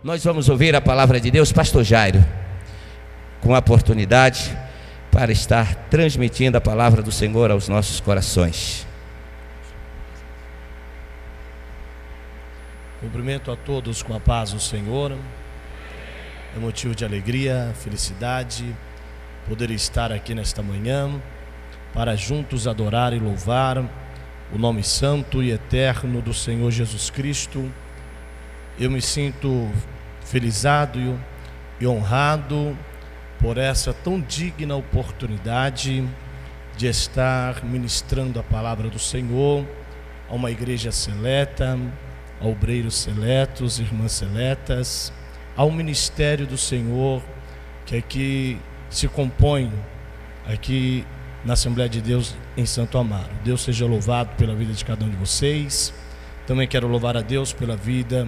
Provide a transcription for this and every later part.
Nós vamos ouvir a palavra de Deus, pastor Jairo, com a oportunidade para estar transmitindo a palavra do Senhor aos nossos corações. Cumprimento a todos com a paz do Senhor. É motivo de alegria, felicidade poder estar aqui nesta manhã para juntos adorar e louvar o nome santo e eterno do Senhor Jesus Cristo. Eu me sinto felizado e honrado por essa tão digna oportunidade de estar ministrando a palavra do Senhor a uma igreja seleta, a obreiros seletos, irmãs seletas, ao ministério do Senhor que aqui se compõe aqui na Assembleia de Deus em Santo Amaro. Deus seja louvado pela vida de cada um de vocês. Também quero louvar a Deus pela vida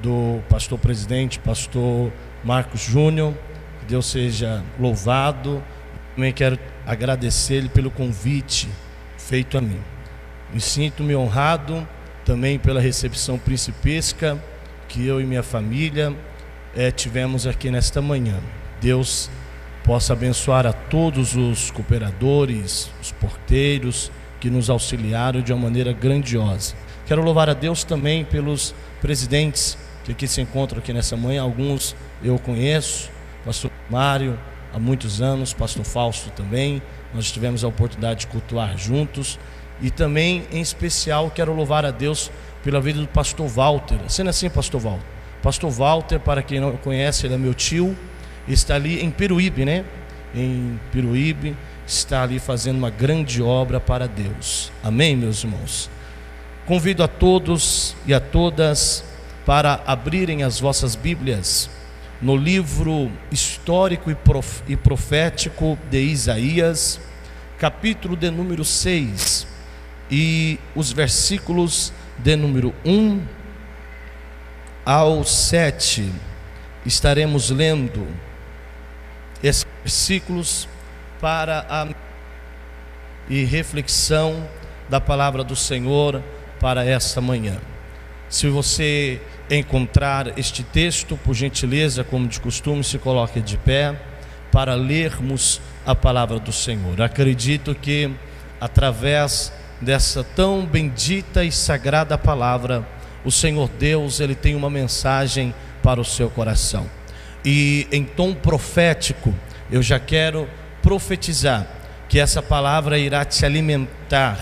do pastor presidente, pastor Marcos Júnior. Que Deus seja louvado. Também quero agradecer-lhe pelo convite feito a mim. Me sinto-me honrado também pela recepção principesca que eu e minha família tivemos aqui nesta manhã. Deus possa abençoar a todos os cooperadores, os porteiros que nos auxiliaram de uma maneira grandiosa. Quero louvar a Deus também pelos presidentes que aqui se encontram aqui nessa manhã. Alguns eu conheço, pastor Mário há muitos anos, pastor Fausto também. Nós tivemos a oportunidade de cultuar juntos. E também, em especial, quero louvar a Deus pela vida do pastor Walter. Sendo assim, pastor Walter. Pastor Walter, para quem não conhece, ele é meu tio. Está ali em Peruíbe, né? Em Peruíbe, está ali fazendo uma grande obra para Deus. Amém, meus irmãos? Convido a todos e a todas para abrirem as vossas Bíblias no livro histórico e profético de Isaías, capítulo de número 6, e os versículos de número 1 ao 7. Estaremos lendo esses versículos para a reflexão da palavra do Senhor para esta manhã. Se você encontrar este texto, por gentileza, como de costume, se coloque de pé para lermos a palavra do Senhor. Acredito que através dessa tão bendita e sagrada palavra, o Senhor Deus, Ele tem uma mensagem para o seu coração. E em tom profético, eu já quero profetizar que essa palavra irá te alimentar,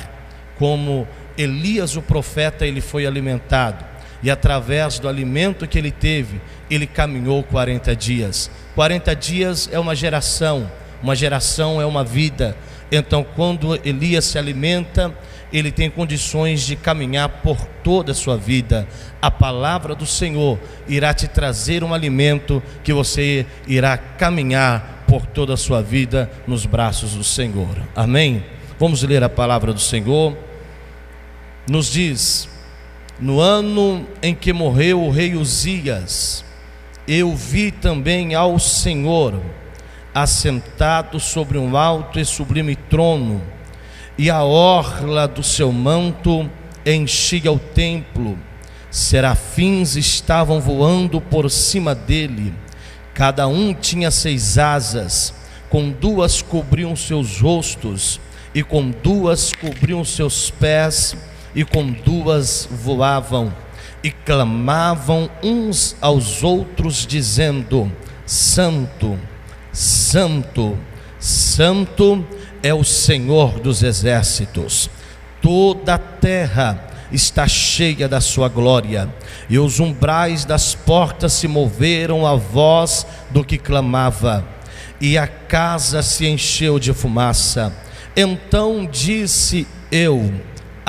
como Elias o profeta, ele foi alimentado, e através do alimento que ele teve, ele caminhou 40 dias. 40 dias é uma geração é uma vida. Então, quando Elias se alimenta, ele tem condições de caminhar por toda a sua vida. A palavra do Senhor irá te trazer um alimento que você irá caminhar por toda a sua vida nos braços do Senhor. Amém? Vamos ler a palavra do Senhor. Nos diz: no ano em que morreu o rei Uzias, eu vi também ao Senhor assentado sobre um alto e sublime trono, e a orla do seu manto enchia o templo. Serafins estavam voando por cima dele, cada um tinha 6 asas, com 2 cobriam seus rostos, e com 2 cobriam seus pés, e com 2 voavam, e clamavam uns aos outros, dizendo: Santo, Santo, Santo é o Senhor dos exércitos, toda a terra está cheia da sua glória. E os umbrais das portas se moveram à voz do que clamava, e a casa se encheu de fumaça. Então disse eu: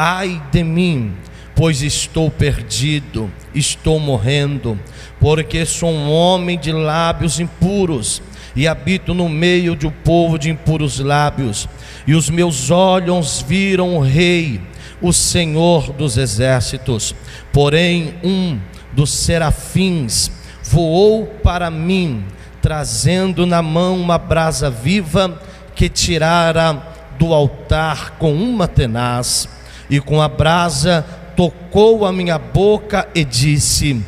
ai de mim, pois estou perdido, estou morrendo, porque sou um homem de lábios impuros, e habito no meio de um povo de impuros lábios, e os meus olhos viram o Rei, o Senhor dos exércitos. Porém um dos serafins voou para mim, trazendo na mão uma brasa viva que tirara do altar com uma tenaz, e com a brasa tocou a minha boca e disse: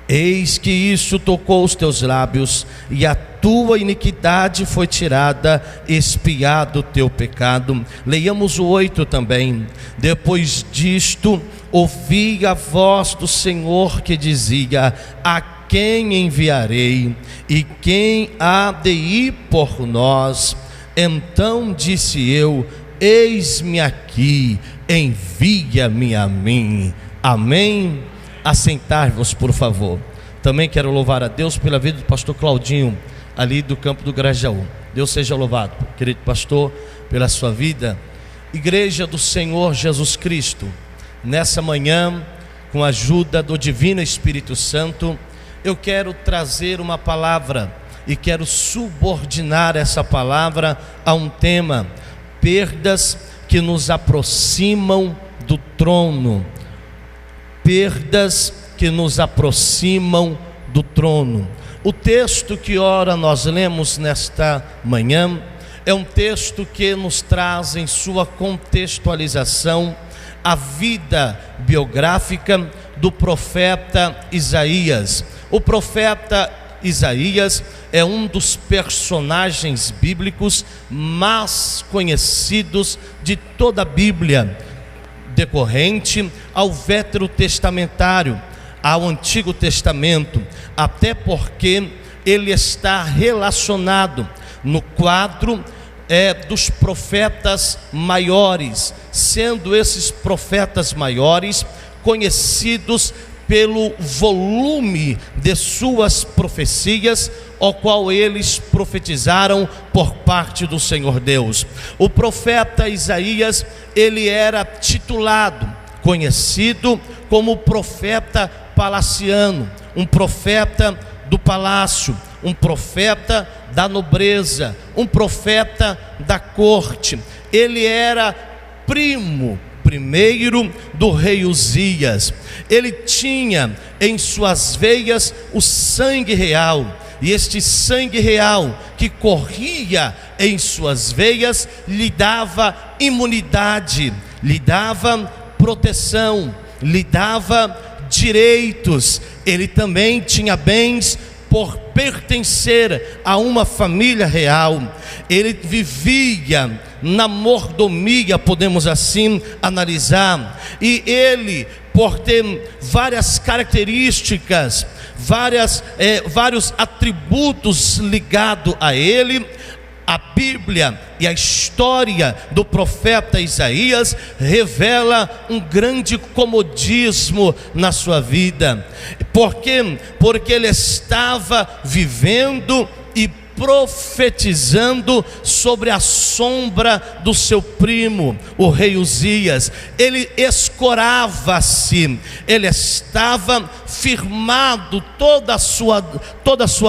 Eis que isso tocou os teus lábios, e a tua iniquidade foi tirada, expiado o teu pecado. Leiamos o 8 também. Depois disto, ouvi a voz do Senhor que dizia: a quem enviarei? E quem há de ir por nós? Então disse eu: eis-me aqui, envia-me a mim. Amém? Assentar-vos, por favor. Também quero louvar a Deus pela vida do pastor Claudinho, ali do campo do Grajaú. Deus seja louvado, querido pastor, pela sua vida. Igreja do Senhor Jesus Cristo, nessa manhã, com a ajuda do Divino Espírito Santo, eu quero trazer uma palavra e quero subordinar essa palavra a um tema: perdas que nos aproximam do trono. Perdas que nos aproximam do trono. O texto que ora nós lemos nesta manhã é um texto que nos traz em sua contextualização a vida biográfica do profeta Isaías. O profeta Isaías é um dos personagens bíblicos mais conhecidos de toda a Bíblia, decorrente ao Veterotestamentário, ao Antigo Testamento, até porque ele está relacionado no quadro dos profetas maiores, sendo esses profetas maiores conhecidos pelo volume de suas profecias, ao qual eles profetizaram por parte do Senhor Deus. O profeta Isaías, ele era titulado, conhecido como profeta palaciano, um profeta do palácio, um profeta da nobreza, um profeta da corte. Ele era primeiro do rei Uzias. Ele tinha em suas veias o sangue real, e este sangue real que corria em suas veias lhe dava imunidade, lhe dava proteção, lhe dava direitos. Ele também tinha bens por pertencer a uma família real. Ele vivia na mordomia, podemos assim analisar, e ele, por ter várias características, vários atributos ligados a ele, a Bíblia e a história do profeta Isaías revela um grande comodismo na sua vida. Por quê? Porque ele estava vivendo e profetizando sobre a sombra do seu primo, o rei Uzias. Ele escorava-se, ele estava firmado toda a sua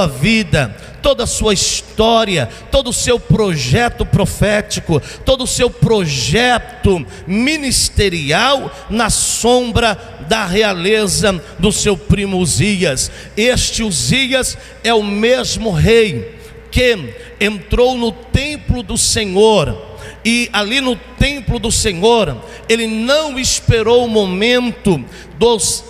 vida, toda a sua história, todo o seu projeto profético, todo o seu projeto ministerial na sombra da realeza do seu primo Uzias. Este Uzias é o mesmo rei que entrou no templo do Senhor, e ali no templo do Senhor, ele não esperou o momento dos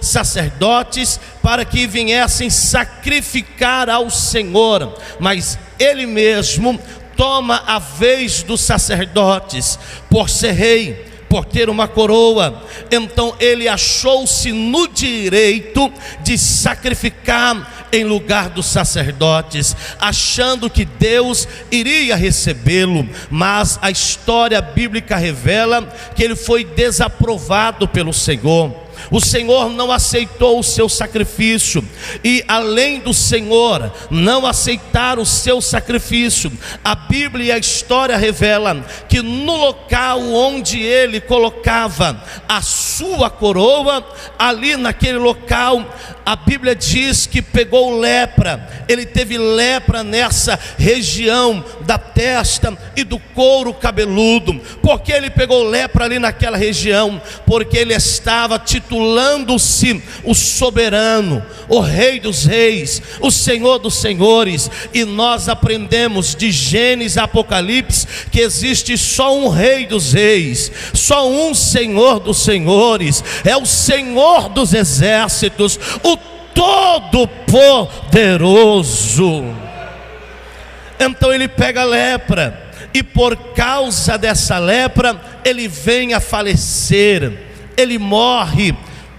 sacerdotes para que viessem sacrificar ao Senhor, mas ele mesmo toma a vez dos sacerdotes, por ser rei, por ter uma coroa. Então ele achou-se no direito de sacrificar em lugar dos sacerdotes, achando que Deus iria recebê-lo. Mas a história bíblica revela que ele foi desaprovado pelo Senhor. O Senhor não aceitou o seu sacrifício, e além do Senhor não aceitar o seu sacrifício, a Bíblia e a história revela que no local onde ele colocava a sua coroa, ali naquele local, a Bíblia diz que pegou lepra. Ele teve lepra nessa região da testa e do couro cabeludo. Por que ele pegou lepra ali naquela região? Porque ele estava titulado intitulando-se o soberano, o Rei dos Reis, o Senhor dos Senhores. E nós aprendemos de Gênesis a Apocalipse que existe só um Rei dos Reis, só um Senhor dos Senhores, é o Senhor dos Exércitos, o Todo-Poderoso. Então ele pega a lepra, e por causa dessa lepra ele vem a falecer, ele morre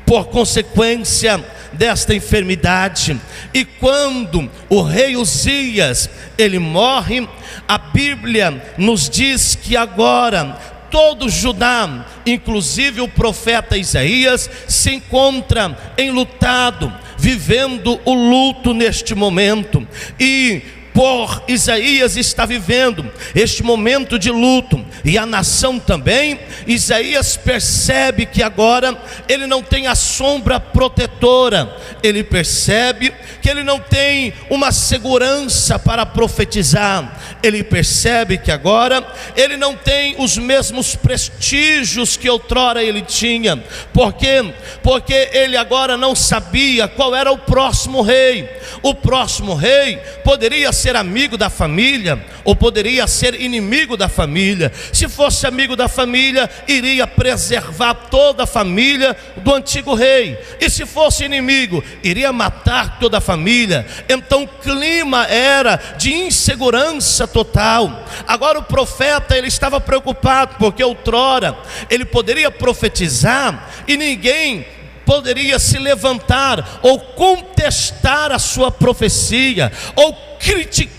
por consequência desta enfermidade. E quando o rei Uzias ele morre, a Bíblia nos diz que agora todo Judá, inclusive o profeta Isaías, se encontra enlutado, vivendo o luto neste momento. E por Isaías está vivendo este momento de luto, e a nação também, Isaías percebe que agora ele não tem a sombra protetora, ele percebe que ele não tem uma segurança para profetizar, ele percebe que agora ele não tem os mesmos prestígios que outrora ele tinha. Por quê? Porque ele agora não sabia qual era o próximo rei. O próximo rei poderia ser amigo da família, ou poderia ser inimigo da família. Se fosse amigo da família, iria preservar toda a família do antigo rei, e se fosse inimigo, iria matar toda a família. Então o clima era de insegurança total. Agora o profeta ele estava preocupado, porque outrora ele poderia profetizar e ninguém poderia se levantar ou contestar a sua profecia, ou criticar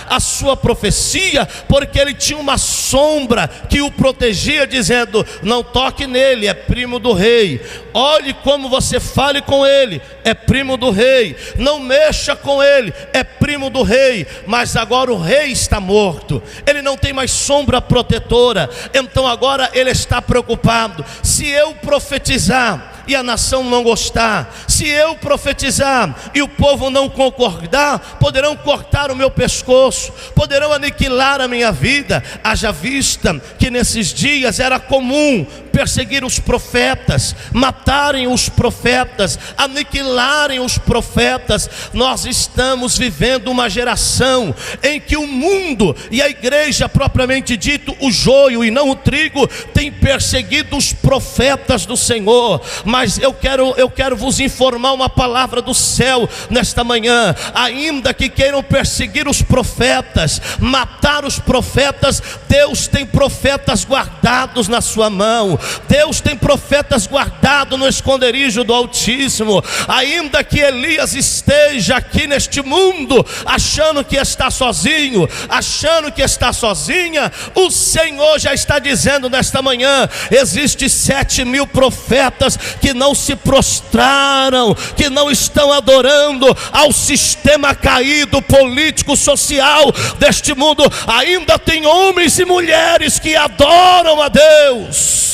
a sua profecia, porque ele tinha uma sombra que o protegia, dizendo: não toque nele, é primo do rei. Olhe como você fale com ele, é primo do rei. Não mexa com ele, é primo do rei. Mas agora o rei está morto, ele não tem mais sombra protetora. Então agora ele está preocupado: se eu profetizar e a nação não gostar, se eu profetizar e o povo não concordar, poderão cortar o meu pescoço, poderão aniquilar a minha vida. Haja vista que nesses dias era comum perseguir os profetas, matarem os profetas, aniquilarem os profetas. Nós estamos vivendo uma geração em que o mundo e a igreja propriamente dito, o joio e não o trigo, tem perseguido os profetas do Senhor. Mas eu quero vos informar uma palavra do céu nesta manhã: ainda que queiram perseguir os profetas, matar os profetas, Deus tem profetas guardados na sua mão, Deus tem profetas guardados no esconderijo do Altíssimo. Ainda que Elias esteja aqui neste mundo achando que está sozinho, achando que está sozinha, o Senhor já está dizendo nesta manhã: existe 7.000 profetas que não se prostraram, que não estão adorando ao sistema caído político, social deste mundo. Ainda tem homens e mulheres que adoram a Deus.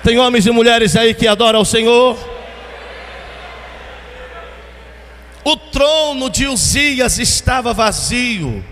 Tem homens e mulheres aí que adoram ao Senhor. O trono de Uzias estava vazio.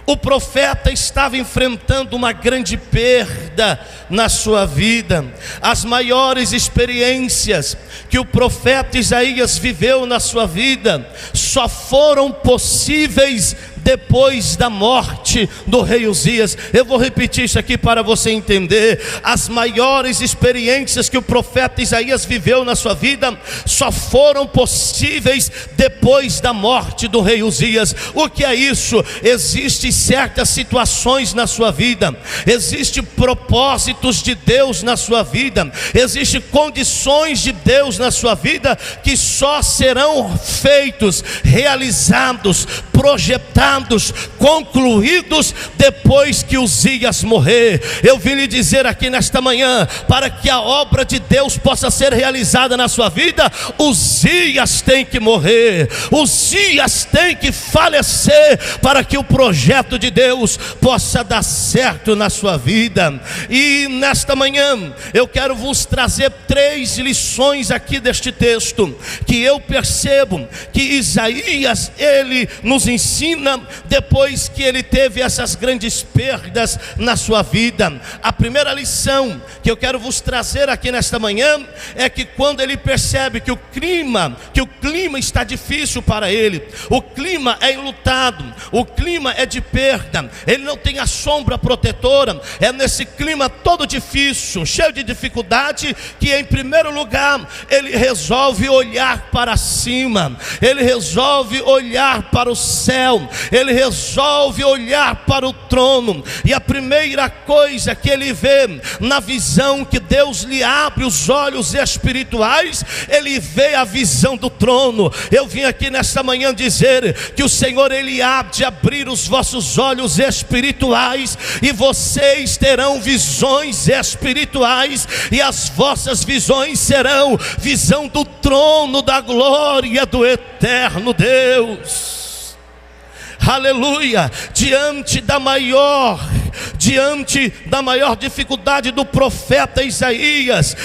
O profeta estava enfrentando uma grande perda na sua vida. As maiores experiências que o profeta Isaías viveu na sua vida só foram possíveis depois da morte do rei Uzias. Eu vou repetir isso aqui para você entender. As maiores experiências que o profeta Isaías viveu na sua vida só foram possíveis depois da morte do rei Uzias. O que é isso? Existem certas situações na sua vida, existem propósitos de Deus na sua vida, existem condições de Deus na sua vida que só serão feitos, realizados, projetados, concluídos depois que Uzias morrer. Eu vim lhe dizer aqui nesta manhã, para que a obra de Deus possa ser realizada na sua vida, Uzias tem que morrer, Uzias tem que falecer, para que o projeto de Deus possa dar certo na sua vida. E nesta manhã eu quero vos trazer 3 lições aqui deste texto, que eu percebo que Isaías ele nos ensina depois que ele teve essas grandes perdas na sua vida. A primeira lição que eu quero vos trazer aqui nesta manhã é que quando ele percebe que o clima está difícil para ele, o clima é enlutado, o clima é de perda, ele não tem a sombra protetora, é nesse clima todo difícil, cheio de dificuldade, que em primeiro lugar ele resolve olhar para cima, ele resolve olhar para o céu, ele resolve olhar para o trono. E a primeira coisa que ele vê na visão que Deus lhe abre os olhos espirituais, ele vê a visão do trono. Eu vim aqui nesta manhã dizer que o Senhor, ele há de abrir os vossos olhos espirituais, e vocês terão visões espirituais, e as vossas visões serão visão do trono da glória do eterno Deus. Aleluia. Diante da maior dificuldade do profeta Isaías,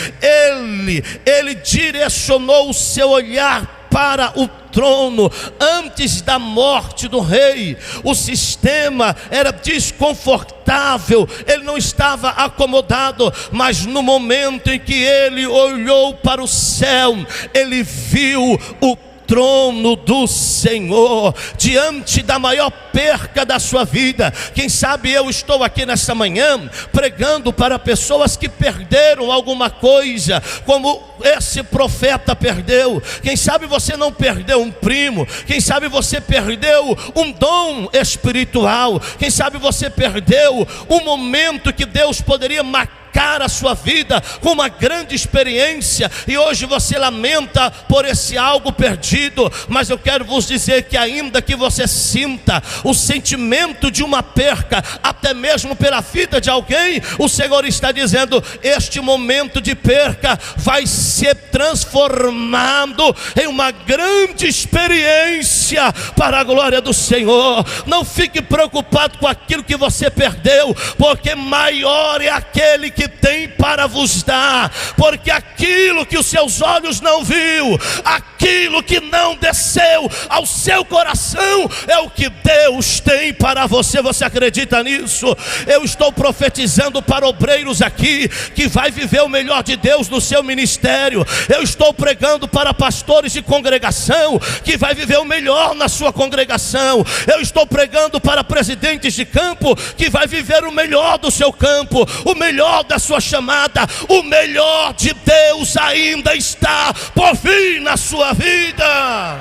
ele direcionou o seu olhar para o trono. Antes da morte do rei, o sistema era desconfortável, ele não estava acomodado, mas no momento em que ele olhou para o céu, ele viu o trono do Senhor. Diante da maior perca da sua vida, quem sabe eu estou aqui nessa manhã pregando para pessoas que perderam alguma coisa, como esse profeta perdeu. Quem sabe você não perdeu um primo, quem sabe você perdeu um dom espiritual, quem sabe você perdeu um momento que Deus poderia marcar a sua vida com uma grande experiência, e hoje você lamenta por esse algo perdido. Mas eu quero vos dizer que ainda que você sinta o sentimento de uma perca, até mesmo pela vida de alguém, o Senhor está dizendo: este momento de perca vai ser transformado em uma grande experiência para a glória do Senhor. Não fique preocupado com aquilo que você perdeu, porque maior é aquele que tem para vos dar. Porque aquilo que os seus olhos não viu, aquilo que não desceu ao seu coração, é o que Deus tem para você. Você acredita nisso? Eu estou profetizando para obreiros aqui que vai viver o melhor de Deus no seu ministério. Eu estou pregando para pastores de congregação que vai viver o melhor na sua congregação. Eu estou pregando para presidentes de campo que vai viver o melhor do seu campo, o melhor da sua chamada. O melhor de Deus ainda está por vir na sua vida.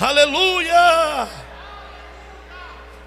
Aleluia.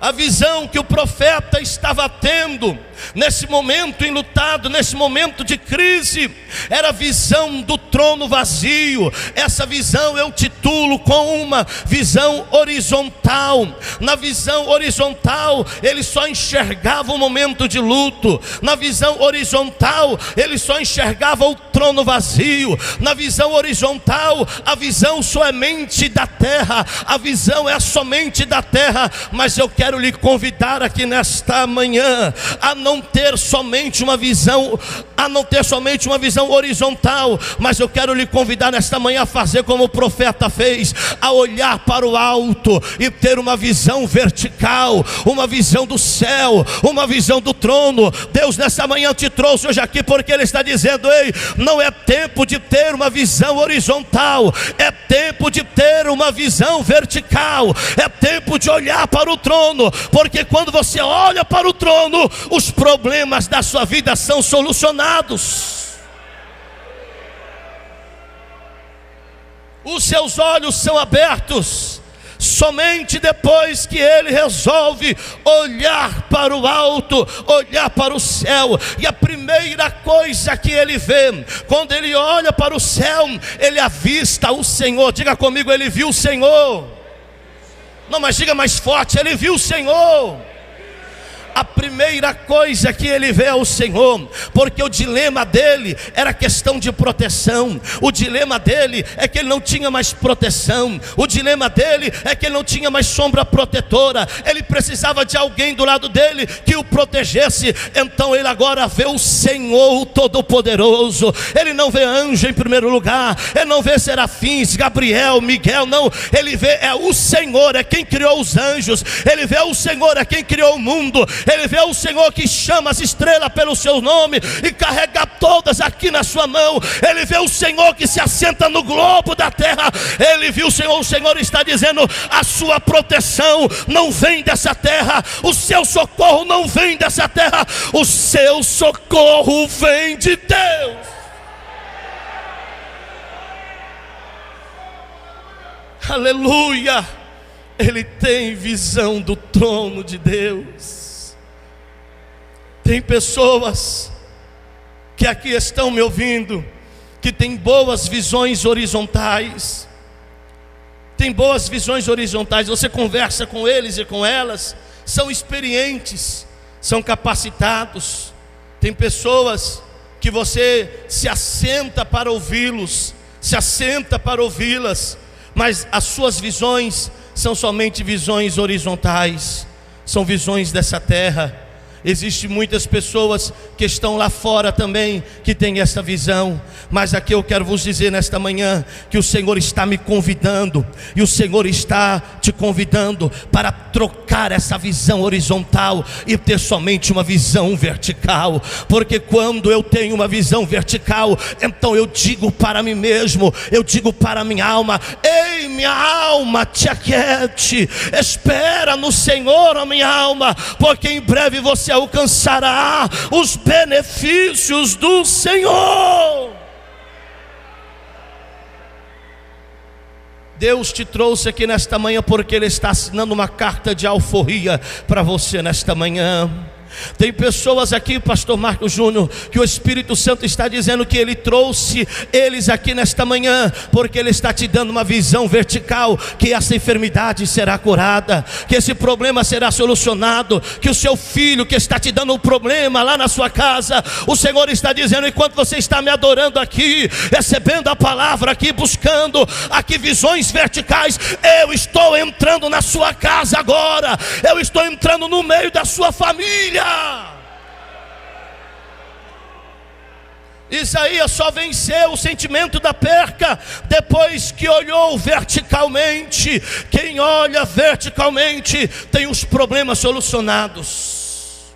A visão que o profeta estava tendo nesse momento enlutado, nesse momento de crise, era a visão do trono vazio. Essa visão eu titulo com uma visão horizontal. Na visão horizontal, ele só enxergava o momento de luto. Na visão horizontal, ele só enxergava o trono vazio. Na visão horizontal, a visão somente da terra, a visão é somente da terra. Mas eu quero lhe convidar aqui nesta manhã a não ter somente uma visão, horizontal, mas eu quero lhe convidar nesta manhã a fazer como o profeta fez, a olhar para o alto e ter uma visão vertical, uma visão do céu, uma visão do trono. Deus nessa manhã te trouxe hoje aqui porque Ele está dizendo: ei, não é tempo de ter uma visão horizontal, é tempo de ter uma visão vertical, é tempo de olhar para o trono, porque quando você olha para o trono, os problemas da sua vida são solucionados. Os seus olhos são abertos somente depois que ele resolve olhar para o alto, olhar para o céu. E a primeira coisa que ele vê, quando ele olha para o céu, ele avista o Senhor. Diga comigo: ele viu o Senhor. Não, mas diga mais forte: ele viu o Senhor. primeira coisa que ele vê é o Senhor, porque o dilema dele era questão de proteção. O dilema dele é que ele não tinha mais proteção. O dilema dele é que ele não tinha mais sombra protetora. Ele precisava de alguém do lado dele que o protegesse. Então ele agora vê o Senhor Todo-Poderoso. Ele não vê anjo em primeiro lugar, ele não vê serafins, Gabriel, Miguel, não. Ele vê o Senhor, é quem criou os anjos. Ele vê o Senhor, é quem criou o mundo. Ele vê o Senhor que chama as estrelas pelo seu nome e carrega todas aqui na sua mão. Ele vê o Senhor que se assenta no globo da terra. Ele viu o Senhor está dizendo: a sua proteção não vem dessa terra, o seu socorro não vem dessa terra, o seu socorro vem de Deus. Aleluia. Ele tem visão do trono de Deus. Tem pessoas que aqui estão me ouvindo, que tem boas visões horizontais. Tem boas visões horizontais. Você conversa com eles e com elas, são experientes, são capacitados. Tem pessoas que você se assenta para ouvi-los, se assenta para ouvi-las, mas as suas visões são somente visões horizontais, são visões dessa terra. Existem muitas pessoas que estão lá fora também, que têm essa visão. Mas aqui eu quero vos dizer nesta manhã, que o Senhor está me convidando, e o Senhor está te convidando para trocar essa visão horizontal e ter somente uma visão vertical. Porque quando eu tenho uma visão vertical, então eu digo para mim mesmo, eu digo para a minha alma: ei, minha alma, te aquiete, espera no Senhor, ó minha alma, porque em breve você alcançará os benefícios do Senhor. Deus te trouxe aqui nesta manhã porque Ele está assinando uma carta de alforria para você nesta manhã. Tem pessoas aqui, pastor Marcos Júnior, que o Espírito Santo está dizendo que Ele trouxe eles aqui nesta manhã porque Ele está te dando uma visão vertical, que essa enfermidade será curada, que esse problema será solucionado, que o seu filho que está te dando um problema lá na sua casa, o Senhor está dizendo: enquanto você está me adorando aqui, recebendo a palavra aqui, buscando aqui visões verticais, eu estou entrando na sua casa agora, eu estou entrando no meio da sua família. Isaías só venceu o sentimento da perca depois que olhou verticalmente. Quem olha verticalmente tem os problemas solucionados.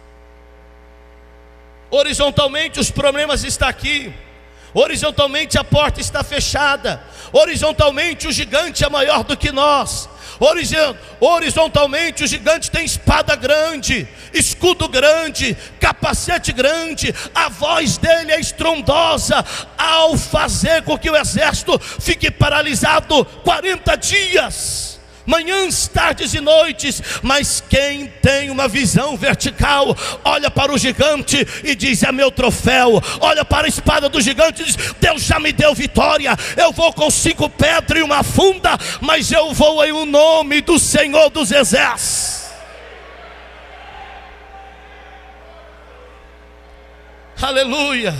Horizontalmente os problemas estão aqui, horizontalmente a porta está fechada, horizontalmente o gigante é maior do que nós. Horizontalmente o gigante tem espada grande, escudo grande, capacete grande, a voz dele é estrondosa, ao fazer com que o exército fique paralisado 40 dias, manhãs, tardes e noites. Mas quem tem uma visão vertical, olha para o gigante e diz: é meu troféu. Olha para a espada do gigante e diz: Deus já me deu vitória. Eu vou com 5 pedras e uma funda, mas eu vou em o nome do Senhor dos Exércitos. Aleluia.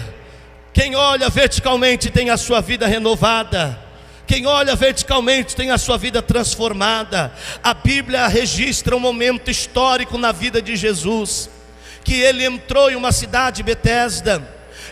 Quem olha verticalmente tem a sua vida renovada. Quem olha verticalmente tem a sua vida transformada. A Bíblia registra um momento histórico na vida de Jesus, que ele entrou em uma cidade, Betesda,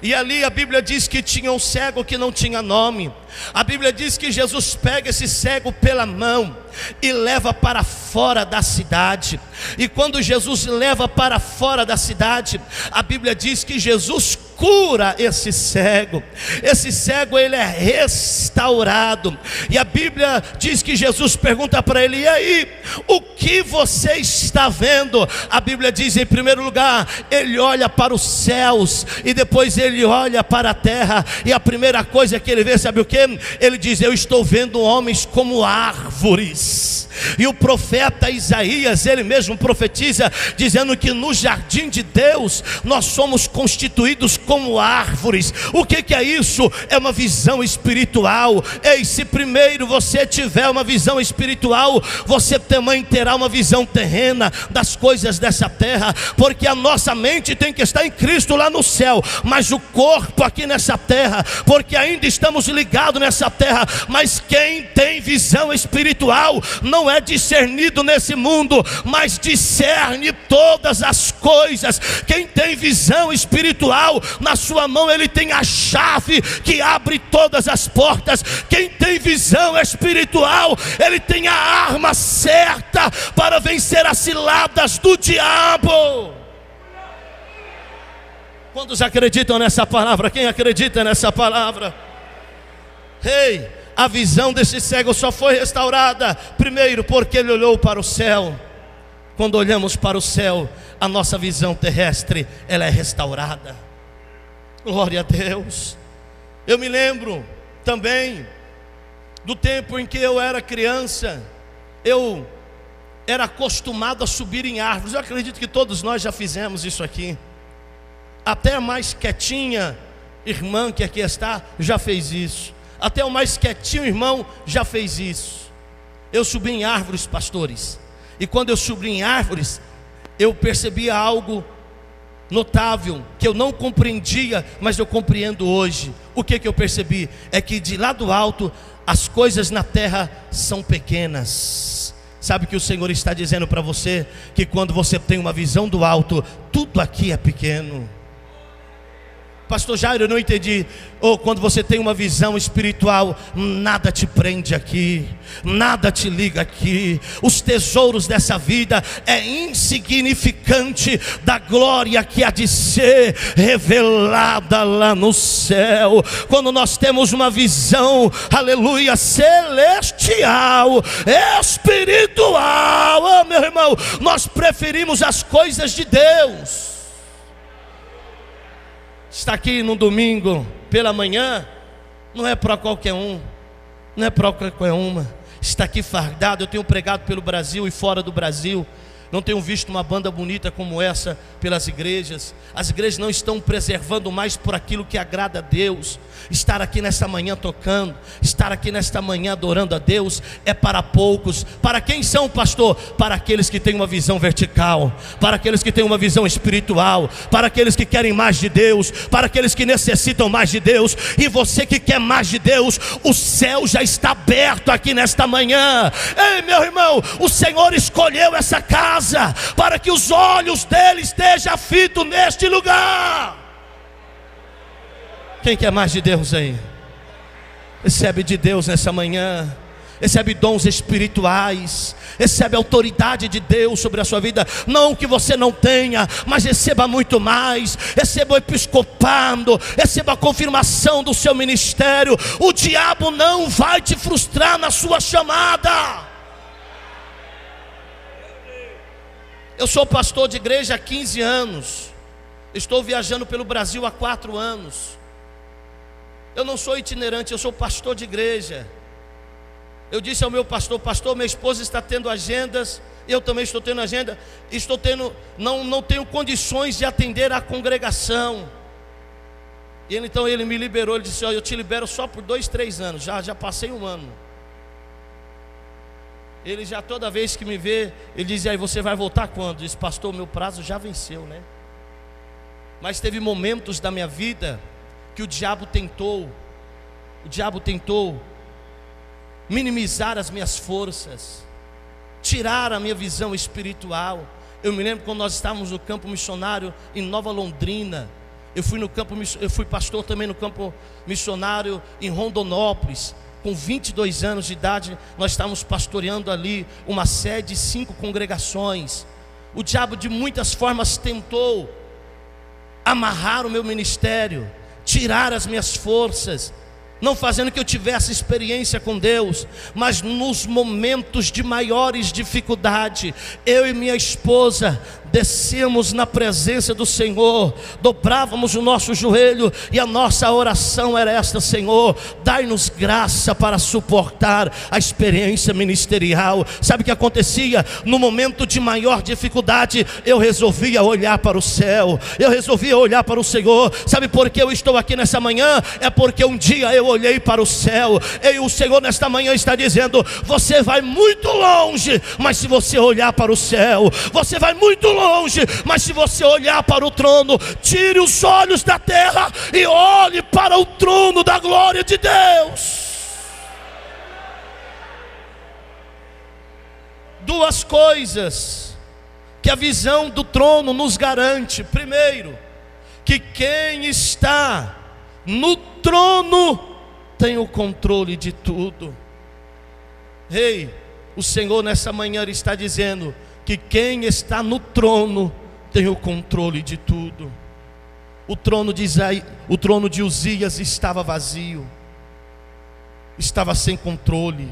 e ali a Bíblia diz que tinha um cego que não tinha nome. A Bíblia diz que Jesus pega esse cego pela mão e leva para fora da cidade. E quando Jesus leva para fora da cidade, a Bíblia diz que Jesus cura esse cego. Esse cego, ele é restaurado. E a Bíblia diz que Jesus pergunta para ele: e aí, o que você está vendo? A Bíblia diz, em primeiro lugar, ele olha para os céus e depois ele olha para a terra. E a primeira coisa que ele vê, sabe o que? Ele diz: eu estou vendo homens como árvores. E o profeta Isaías, ele mesmo profetiza, dizendo que no jardim de Deus nós somos constituídos como árvores. O que é isso? É uma visão espiritual. Ei, se primeiro você tiver uma visão espiritual, você também terá uma visão terrena das coisas dessa terra, porque a nossa mente tem que estar em Cristo lá no céu, mas o corpo aqui nessa terra, porque ainda estamos ligados nessa terra. Mas quem tem visão espiritual não é discernido nesse mundo, mas discerne todas as coisas. Quem tem visão espiritual, na sua mão ele tem a chave que abre todas as portas. Quem tem visão espiritual, ele tem a arma certa para vencer as ciladas do diabo. Quantos acreditam nessa palavra? Quem acredita nessa palavra? Ei, a visão desse cego só foi restaurada, primeiro porque ele olhou para o céu. Quando olhamos para o céu, a nossa visão terrestre, ela é restaurada. Glória a Deus. Eu me lembro também do tempo em que eu era criança. Eu era acostumado a subir em árvores. Eu acredito que todos nós já fizemos isso aqui. Até a mais quietinha irmã que aqui está já fez isso. Até o mais quietinho irmão já fez isso. Eu subi em árvores, pastores. E quando eu subi em árvores, eu percebia algo notável, que eu não compreendia, mas eu compreendo hoje. O que eu percebi? É que de lá do alto, as coisas na terra são pequenas. Sabe que o Senhor está dizendo para você? Que quando você tem uma visão do alto, tudo aqui é pequeno. Pastor Jairo, eu não entendi. Quando você tem uma visão espiritual, nada te prende aqui, nada te liga aqui. Os tesouros dessa vida é insignificante da glória que há de ser revelada lá no céu. Quando nós temos uma visão, aleluia, celestial, espiritual, meu irmão, nós preferimos as coisas de Deus. Está aqui no domingo pela manhã, não é para qualquer um, não é para qualquer uma. Está aqui fardado. Eu tenho pregado pelo Brasil e fora do Brasil. Não tenho visto uma banda bonita como essa pelas igrejas. As igrejas não estão preservando mais por aquilo que agrada a Deus. Estar aqui nesta manhã tocando, estar aqui nesta manhã adorando a Deus, é para poucos. Para quem são, pastor? Para aqueles que têm uma visão vertical, para aqueles que têm uma visão espiritual, para aqueles que querem mais de Deus, para aqueles que necessitam mais de Deus. E você que quer mais de Deus, o céu já está aberto aqui nesta manhã. Ei, meu irmão, o Senhor escolheu essa casa para que os olhos dele estejam fitos neste lugar. Quem quer mais de Deus aí? Recebe de Deus nessa manhã. Recebe dons espirituais. Recebe autoridade de Deus sobre a sua vida. Não que você não tenha, mas receba muito mais. Receba o episcopado, receba a confirmação do seu ministério. O diabo não vai te frustrar na sua chamada. Eu sou pastor de igreja há 15 anos. Estou viajando pelo Brasil há 4 anos. Eu não sou itinerante, eu sou pastor de igreja. Eu disse ao meu pastor: pastor, minha esposa está tendo agendas, eu também estou tendo agenda, não tenho condições de atender a congregação. E então ele me liberou, ele disse: eu te libero só por 2, 3 anos, já passei 1 ano. Ele já toda vez que me vê, ele diz: aí você vai voltar quando? Diz: pastor, meu prazo já venceu, né? Mas teve momentos da minha vida que o diabo tentou minimizar as minhas forças, tirar a minha visão espiritual. Eu me lembro quando nós estávamos no campo missionário em Nova Londrina. Eu fui pastor também no campo missionário em Rondonópolis. Com 22 anos de idade, nós estávamos pastoreando ali uma sede de 5 congregações. O diabo de muitas formas tentou amarrar o meu ministério, tirar as minhas forças, não fazendo que eu tivesse experiência com Deus. Mas nos momentos de maiores dificuldade, eu e minha esposa descíamos na presença do Senhor, dobrávamos o nosso joelho e a nossa oração era esta: Senhor, dai-nos graça para suportar a experiência ministerial. Sabe o que acontecia? No momento de maior dificuldade, eu resolvia olhar para o céu, eu resolvia olhar para o Senhor. Sabe por que eu estou aqui nessa manhã? É porque um dia eu olhei para o céu, e o Senhor nesta manhã está dizendo: você vai muito longe, mas se você olhar para o céu, você vai muito longe, mas se você olhar para o trono, tire os olhos da terra e olhe para o trono da glória de Deus. Duas coisas que a visão do trono nos garante: primeiro, que quem está no trono tem o controle de tudo. O Senhor nessa manhã está dizendo que quem está no trono tem o controle de tudo. O trono de Uzias estava vazio, estava sem controle,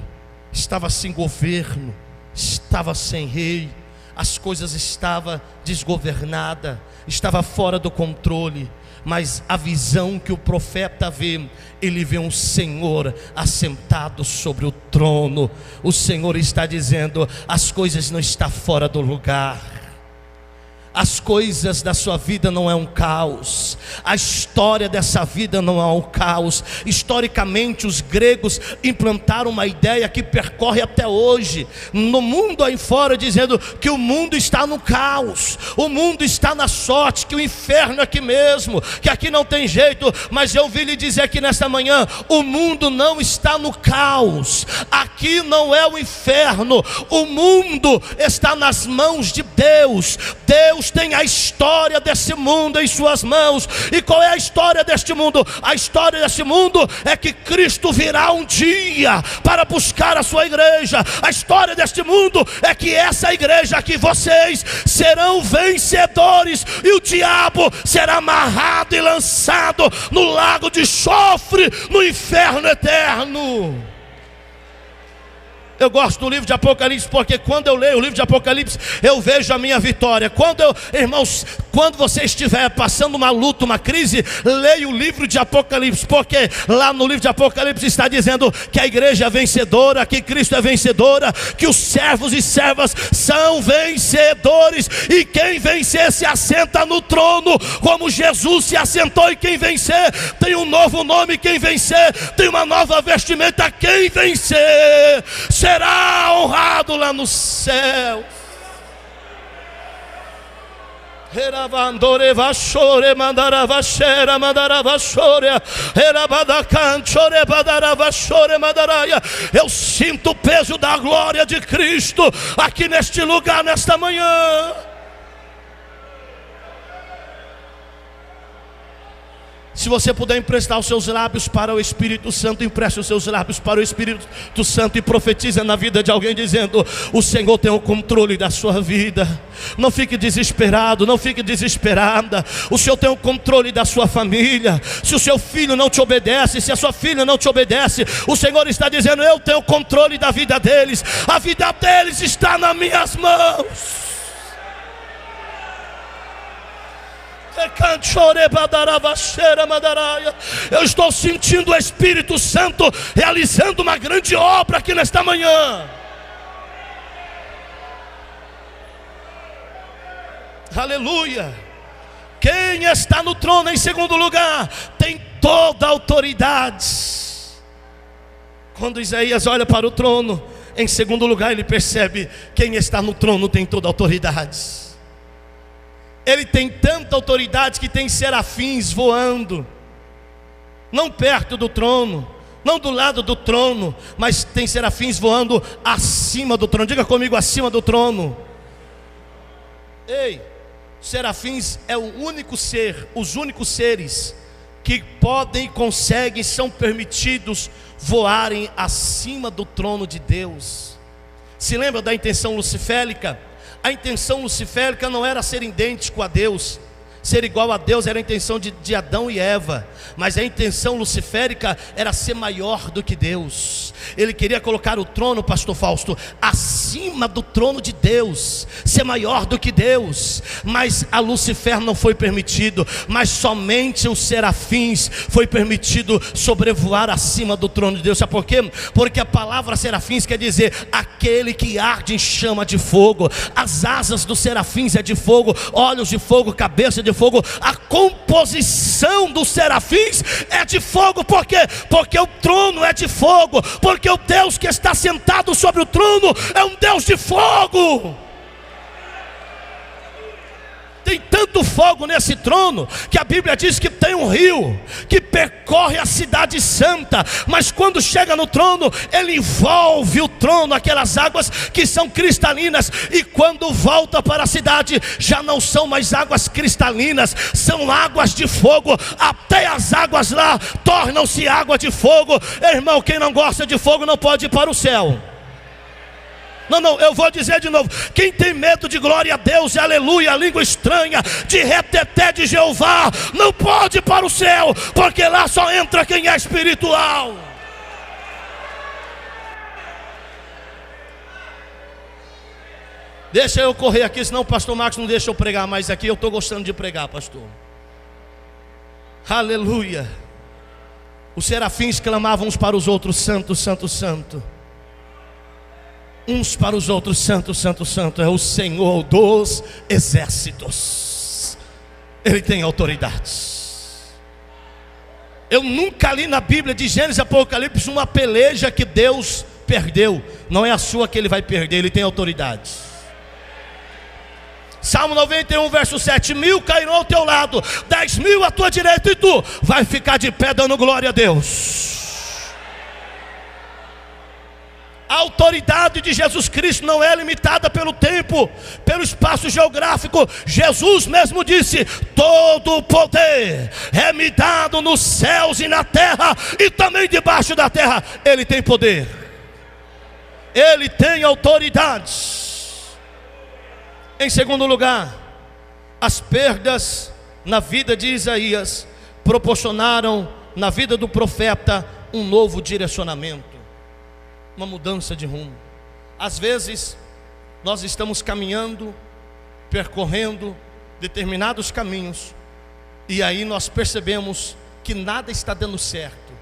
estava sem governo, estava sem rei. As coisas estavam desgovernadas, estava fora do controle. Mas a visão que o profeta vê, ele vê um Senhor assentado sobre o trono. O Senhor está dizendo: as coisas não estão fora do lugar. As coisas da sua vida não é um caos. A história dessa vida não é um caos. Historicamente, os gregos implantaram uma ideia que percorre até hoje no mundo aí fora, dizendo que o mundo está no caos, o mundo está na sorte, que o inferno é aqui mesmo, que aqui não tem jeito. Mas eu vim lhe dizer aqui nesta manhã: o mundo não está no caos, aqui não é o inferno, o mundo está nas mãos de Deus. Deus tem a história desse mundo em suas mãos. E qual é a história deste mundo? A história deste mundo é que Cristo virá um dia para buscar a sua igreja. A história deste mundo é que essa igreja aqui, vocês serão vencedores, e o diabo será amarrado e lançado no lago de enxofre, no inferno eterno. Eu gosto do livro de Apocalipse, porque quando eu leio o livro de Apocalipse, eu vejo a minha vitória. Irmãos, quando você estiver passando uma luta, uma crise, leia o livro de Apocalipse, porque lá no livro de Apocalipse está dizendo que a igreja é vencedora, que Cristo é vencedora, que os servos e servas são vencedores, e quem vencer se assenta no trono, como Jesus se assentou. E quem vencer tem um novo nome, quem vencer tem uma nova vestimenta, quem vencer será honrado lá no céu. Eu sinto o peso da glória de Cristo aqui neste lugar, nesta manhã. Se você puder emprestar os seus lábios para o Espírito Santo, empreste os seus lábios para o Espírito Santo e profetiza na vida de alguém, dizendo: o Senhor tem o controle da sua vida. Não fique desesperado, não fique desesperada. O Senhor tem o controle da sua família. Se o seu filho não te obedece, se a sua filha não te obedece, o Senhor está dizendo: eu tenho o controle da vida deles. A vida deles está nas minhas mãos. Eu estou sentindo o Espírito Santo realizando uma grande obra aqui nesta manhã. Aleluia. Quem está no trono, em segundo lugar, tem toda a autoridade. Quando Isaías olha para o trono, em segundo lugar ele percebe: quem está no trono tem toda a autoridade. Ele tem tanta autoridade que tem serafins voando, não perto do trono, não do lado do trono, mas tem serafins voando acima do trono. Diga comigo: acima do trono. Serafins é o único ser, os únicos seres que podem, conseguem, são permitidos voarem acima do trono de Deus. Se lembra da intenção luciférica? A intenção luciférica não era ser idêntico a Deus. Ser igual a Deus era a intenção de Adão e Eva, mas a intenção luciférica era ser maior do que Deus. Ele queria colocar o trono, pastor Fausto, acima do trono de Deus, ser maior do que Deus. Mas a Lucifer não foi permitido, mas somente os serafins foi permitido sobrevoar acima do trono de Deus. Sabe por quê? Porque a palavra serafins quer dizer aquele que arde em chama de fogo. As asas dos serafins é de fogo, olhos de fogo, cabeça de fogo. A composição dos serafins é de fogo. Por quê? Porque o trono é de fogo, porque o Deus que está sentado sobre o trono é um Deus de fogo. Tem tanto fogo nesse trono que a Bíblia diz que tem um rio que percorre a cidade santa, mas quando chega no trono, ele envolve o trono, aquelas águas que são cristalinas, e quando volta para a cidade, já não são mais águas cristalinas, são águas de fogo. Até as águas lá tornam-se água de fogo. Irmão, quem não gosta de fogo não pode ir para o céu. Não, eu vou dizer de novo. Quem tem medo de glória a Deus e aleluia, língua estranha, de reteté de Jeová, não pode ir para o céu, porque lá só entra quem é espiritual. Deixa eu correr aqui, senão o pastor Marcos não deixa eu pregar mais aqui. Eu estou gostando de pregar, pastor. Aleluia. Os serafins clamavam uns para os outros: santo, santo, santo. Uns para os outros: santo, santo, santo é o Senhor dos exércitos. Ele tem autoridade. Eu nunca li na Bíblia de Gênesis e Apocalipse uma peleja que Deus perdeu. Não é a sua que ele vai perder, ele tem autoridade. Salmo 91, verso 7: 1000 cairão ao teu lado, 10.000 à tua direita, e tu vai ficar de pé dando glória a Deus. A autoridade de Jesus Cristo não é limitada pelo tempo, pelo espaço geográfico. Jesus mesmo disse: todo o poder é me dado nos céus e na terra, e também debaixo da terra. Ele tem poder, ele tem autoridade. Em segundo lugar, as perdas na vida de Isaías proporcionaram na vida do profeta um novo direcionamento, uma mudança de rumo. Às vezes nós estamos caminhando, percorrendo determinados caminhos, e aí nós percebemos que nada está dando certo.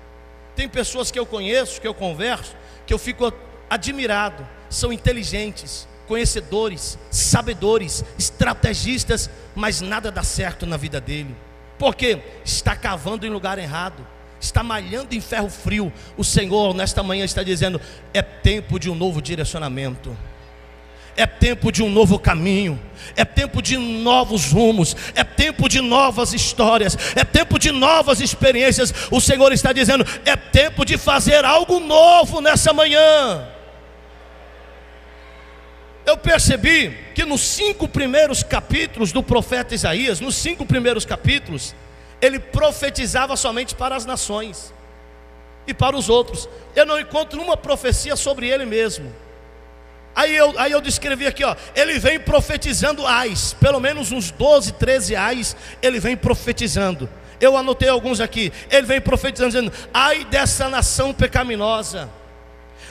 Tem pessoas que eu conheço, que eu converso, que eu fico admirado. São inteligentes, conhecedores, sabedores, estrategistas, mas nada dá certo na vida dele. Por quê? Está cavando em lugar errado, está malhando em ferro frio. O Senhor nesta manhã está dizendo: é tempo de um novo direcionamento, é tempo de um novo caminho, é tempo de novos rumos, é tempo de novas histórias, é tempo de novas experiências. O Senhor está dizendo: é tempo de fazer algo novo nessa manhã. Eu percebi que nos 5 primeiros capítulos do profeta Isaías, nos 5 primeiros capítulos, ele profetizava somente para as nações e para os outros. Eu não encontro uma profecia sobre ele mesmo. Aí eu descrevi aqui, ele vem profetizando ais, pelo menos uns 12, 13 ais ele vem profetizando. Eu anotei alguns aqui. Ele vem profetizando, dizendo: ai dessa nação pecaminosa,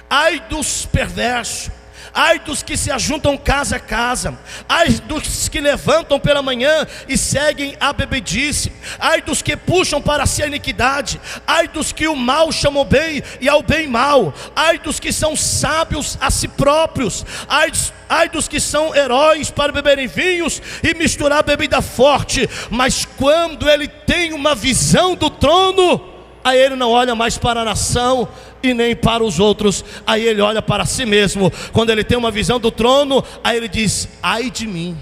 ai dos perversos, ai dos que se ajuntam casa a casa, ai dos que levantam pela manhã e seguem a bebedice, ai dos que puxam para si a iniquidade, ai dos que o mal chamam bem e ao bem mal, ai dos que são sábios a si próprios, ai dos que são heróis para beberem vinhos e misturar bebida forte. Mas quando ele tem uma visão do trono, aí ele não olha mais para a nação e nem para os outros, aí ele olha para si mesmo. Quando ele tem uma visão do trono, aí ele diz: ai de mim.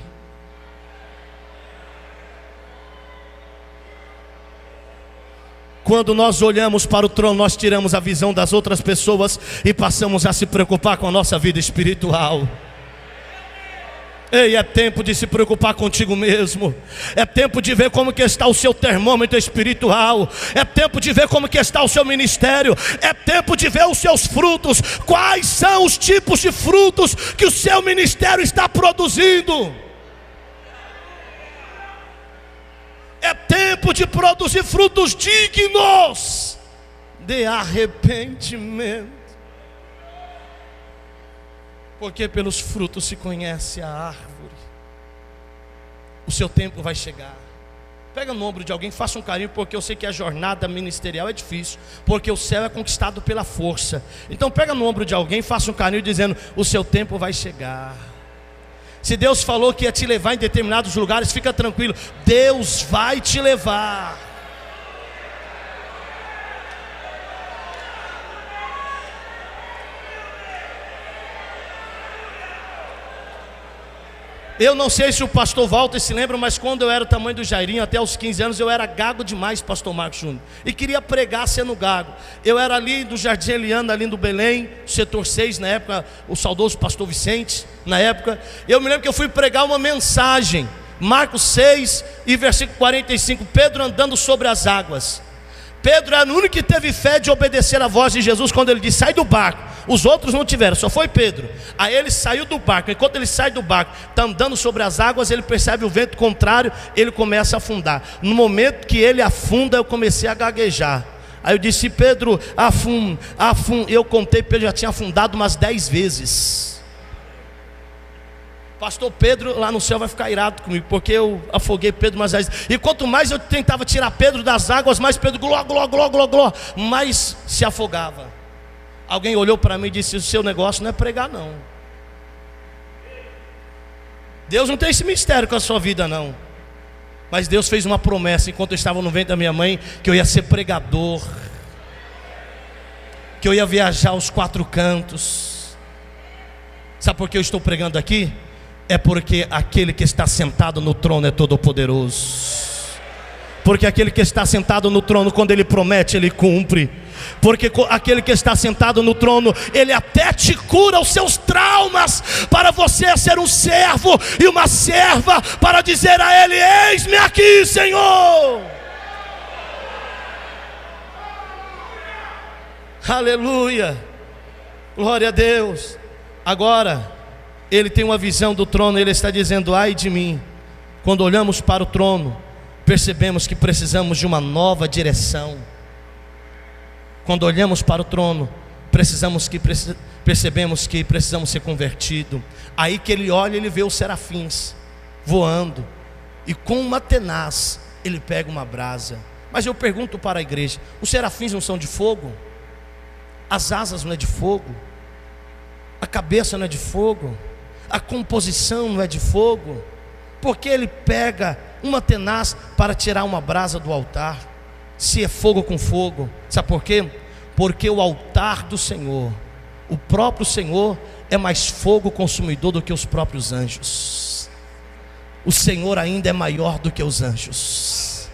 Quando nós olhamos para o trono, nós tiramos a visão das outras pessoas e passamos a se preocupar com a nossa vida espiritual. Ei, é tempo de se preocupar contigo mesmo. É tempo de ver como que está o seu termômetro espiritual. É tempo de ver como que está o seu ministério. É tempo de ver os seus frutos. Quais são os tipos de frutos que o seu ministério está produzindo? É tempo de produzir frutos dignos de arrependimento. Porque pelos frutos se conhece a árvore. O seu tempo vai chegar. Pega no ombro de alguém, faça um carinho, porque eu sei que a jornada ministerial é difícil, porque o céu é conquistado pela força. Então pega no ombro de alguém, faça um carinho dizendo: o seu tempo vai chegar. Se Deus falou que ia te levar em determinados lugares, fica tranquilo, Deus vai te levar. Eu não sei se o pastor Walter se lembra, mas quando eu era o tamanho do Jairinho, até os 15 anos, eu era gago demais, pastor Marcos Júnior, e queria pregar sendo gago. Eu era ali do Jardim Eliana, ali do Belém, setor 6 na época, o saudoso pastor Vicente, na época. Eu me lembro que eu fui pregar uma mensagem, Marcos 6 e versículo 45, Pedro andando sobre as águas. Pedro era o único que teve fé de obedecer a voz de Jesus quando ele disse: sai do barco. Os outros não tiveram, só foi Pedro. Aí ele saiu do barco. Enquanto ele sai do barco, está andando sobre as águas, ele percebe o vento contrário, ele começa a afundar. No momento que ele afunda, eu comecei a gaguejar. Aí eu disse: Pedro, afunda. Eu contei, Pedro já tinha afundado umas 10 vezes. Pastor Pedro lá no céu vai ficar irado comigo, porque eu afoguei Pedro umas 10 vezes. E quanto mais eu tentava tirar Pedro das águas, mais Pedro gló, mais se afogava. Alguém olhou para mim e disse: o seu negócio não é pregar não. Deus não tem esse mistério com a sua vida não. Mas Deus fez uma promessa enquanto eu estava no ventre da minha mãe, que eu ia ser pregador, que eu ia viajar aos 4 cantos. Sabe por que eu estou pregando aqui? É porque aquele que está sentado no trono é todo poderoso. Porque aquele que está sentado no trono, quando ele promete, ele cumpre. Porque aquele que está sentado no trono, ele até te cura os seus traumas, para você ser um servo e uma serva, para dizer a ele: eis-me aqui, Senhor. Aleluia, glória a Deus. Agora ele tem uma visão do trono, ele está dizendo: ai de mim. Quando olhamos para o trono, percebemos que precisamos de uma nova direção. Quando olhamos para o trono, percebemos que precisamos ser convertidos. Aí que ele olha, ele vê os serafins voando, e com uma tenaz ele pega uma brasa. Mas eu pergunto para a igreja: os serafins não são de fogo? As asas não é de fogo? A cabeça não é de fogo? A composição não é de fogo? Porque ele pega uma tenaz para tirar uma brasa do altar? Se é fogo com fogo, sabe por quê? Porque o altar do Senhor, o próprio Senhor, é mais fogo consumidor do que os próprios anjos. O Senhor ainda é maior do que os anjos.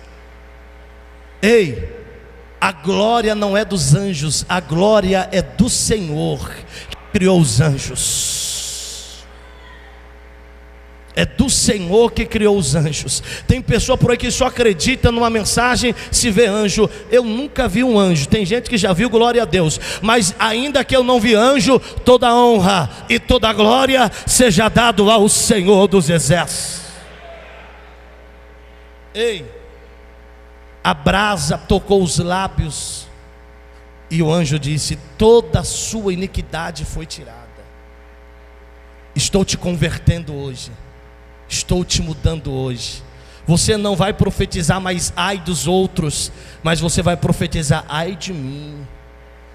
Ei, a glória não é dos anjos, a glória é do Senhor que criou os anjos. É do Senhor que criou os anjos. Tem pessoa por aí que só acredita numa mensagem se vê anjo. Eu nunca vi um anjo. Tem gente que já viu, glória a Deus. Mas ainda que eu não vi anjo, toda honra e toda glória seja dado ao Senhor dos exércitos. Ei, a brasa tocou os lábios, e o anjo disse: toda a sua iniquidade foi tirada. Estou te convertendo hoje. Estou te mudando hoje. Você não vai profetizar mais ai dos outros, mas você vai profetizar: ai de mim,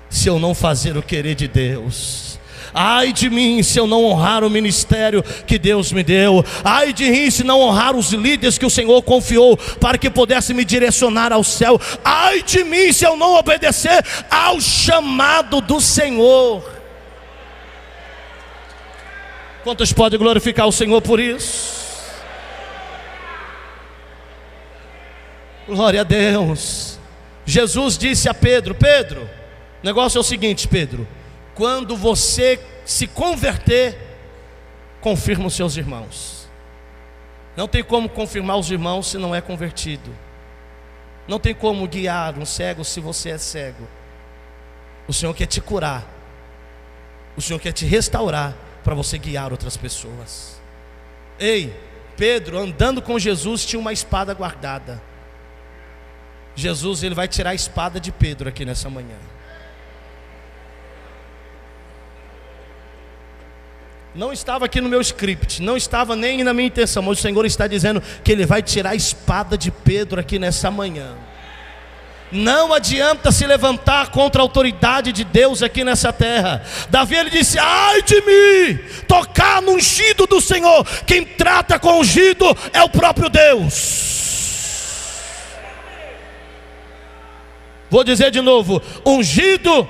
se eu não fazer o querer de Deus. Ai de mim, se eu não honrar o ministério que Deus me deu. Ai de mim, se não honrar os líderes que o Senhor confiou para que pudesse me direcionar ao céu. Ai de mim, se eu não obedecer ao chamado do Senhor. Quantos podem glorificar o Senhor por isso? Glória a Deus. Jesus disse a Pedro: Pedro, o negócio é o seguinte, Pedro: quando você se converter, confirma os seus irmãos. Não tem como confirmar os irmãos se não é convertido. Não tem como guiar um cego se você é cego. O Senhor quer te curar. O Senhor quer te restaurar para você guiar outras pessoas. Ei, Pedro, andando com Jesus, tinha uma espada guardada. Jesus, ele vai tirar a espada de Pedro aqui nessa manhã. Não estava aqui no meu script, não estava nem na minha intenção, mas o Senhor está dizendo que ele vai tirar a espada de Pedro aqui nessa manhã. Não adianta se levantar contra a autoridade de Deus aqui nessa terra. Davi, ele disse: ai de mim, tocar no ungido do Senhor. Quem trata com ungido é o próprio Deus. Vou dizer de novo: ungido,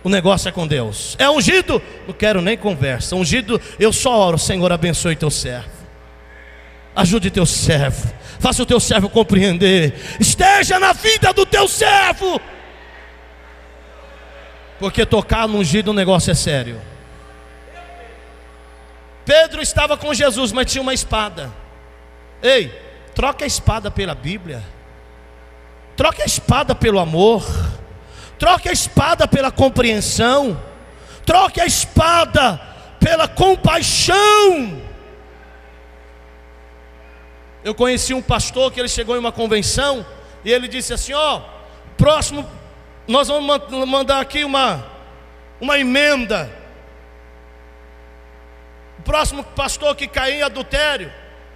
o negócio é com Deus. É ungido, não quero nem conversa. Ungido, eu só oro: Senhor, abençoe teu servo, ajude teu servo, faça o teu servo compreender, esteja na vida do teu servo, porque tocar no ungido, o negócio é sério. Pedro estava com Jesus, mas tinha uma espada. Ei, troca a espada pela Bíblia, troca a espada pelo amor, troque a espada pela compreensão, troque a espada pela compaixão. Eu conheci um pastor que ele chegou em uma convenção e ele disse assim: ó, próximo nós vamos mandar aqui uma emenda. O próximo pastor que cair em adultério,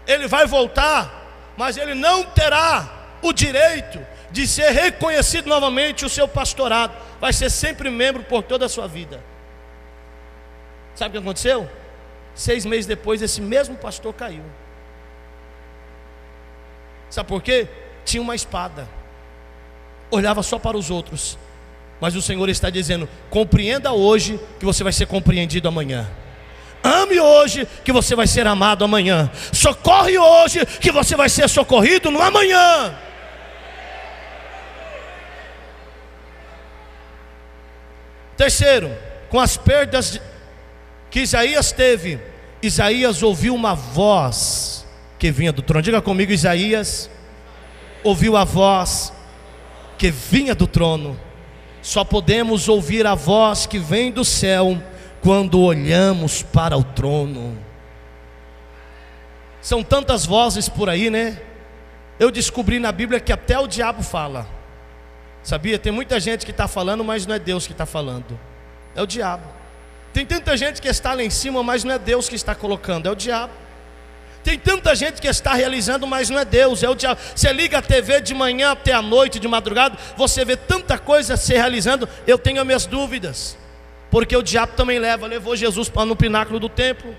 ele vai voltar, mas ele não terá o direito de ser reconhecido novamente o seu pastorado. Vai ser sempre membro por toda a sua vida. Sabe o que aconteceu? 6 meses depois, esse mesmo pastor caiu. Sabe por quê? Tinha uma espada, olhava só para os outros. Mas o Senhor está dizendo: compreenda hoje que você vai ser compreendido amanhã. Ame hoje que você vai ser amado amanhã. Socorre hoje que você vai ser socorrido no amanhã. Terceiro, com as perdas que Isaías teve, Isaías ouviu uma voz que vinha do trono. Diga comigo: Isaías ouviu a voz que vinha do trono. Só podemos ouvir a voz que vem do céu quando olhamos para o trono. São tantas vozes por aí, né? Eu descobri na Bíblia que até o diabo fala. Sabia? Tem muita gente que está falando, mas não é Deus que está falando, é o diabo. Tem tanta gente que está lá em cima, mas não é Deus que está colocando, é o diabo. Tem tanta gente que está realizando, mas não é Deus, é o diabo. Você liga a TV de manhã até a noite, de madrugada, você vê tanta coisa se realizando. Eu tenho as minhas dúvidas, porque o diabo também levou Jesus para no pináculo do templo,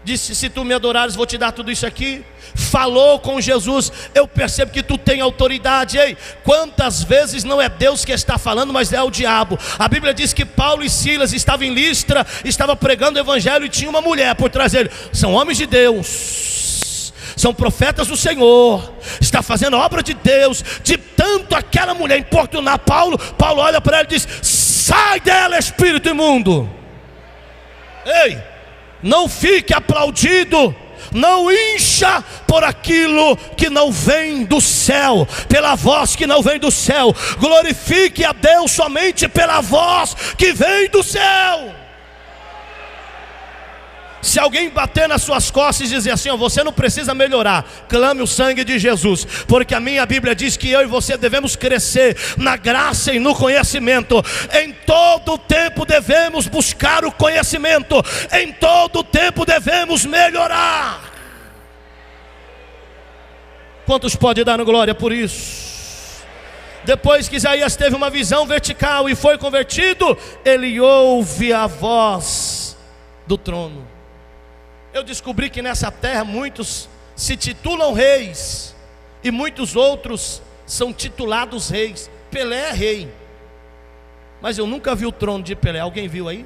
disse: se tu me adorares, vou te dar tudo isso aqui. Falou com Jesus. Eu percebo que tu tem autoridade. Ei, quantas vezes não é Deus que está falando, mas é o diabo. A Bíblia diz que Paulo e Silas estavam em Listra, estavam pregando o evangelho, e tinha uma mulher por trás dele. São homens de Deus, são profetas do Senhor, está fazendo a obra de Deus. De tanto aquela mulher importunar Paulo, Paulo olha para ela e diz: sai dela, espírito imundo. Ei, não fique aplaudido, não incha por aquilo que não vem do céu, pela voz que não vem do céu. Glorifique a Deus somente pela voz que vem do céu. Se alguém bater nas suas costas e dizer assim: ó, você não precisa melhorar, clame o sangue de Jesus, porque a minha Bíblia diz que eu e você devemos crescer na graça e no conhecimento. Em todo tempo devemos buscar o conhecimento, em todo tempo devemos melhorar. Quantos podem dar glória por isso? Depois que Isaías teve uma visão vertical e foi convertido, ele ouve a voz do trono. Eu descobri que nessa terra muitos se titulam reis e muitos outros são titulados reis. Pelé é rei, mas eu nunca vi o trono de Pelé. Alguém viu aí?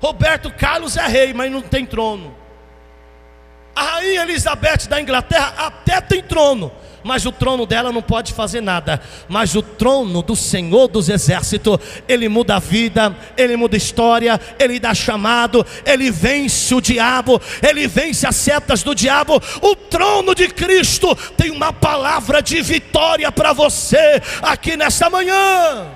Roberto Carlos é rei, mas não tem trono. A rainha Elizabeth da Inglaterra até tem trono, mas o trono dela não pode fazer nada. Mas o trono do Senhor dos Exércitos, ele muda a vida, ele muda a história, ele dá chamado, ele vence o diabo, ele vence as setas do diabo. O trono de Cristo tem uma palavra de vitória para você aqui nesta manhã.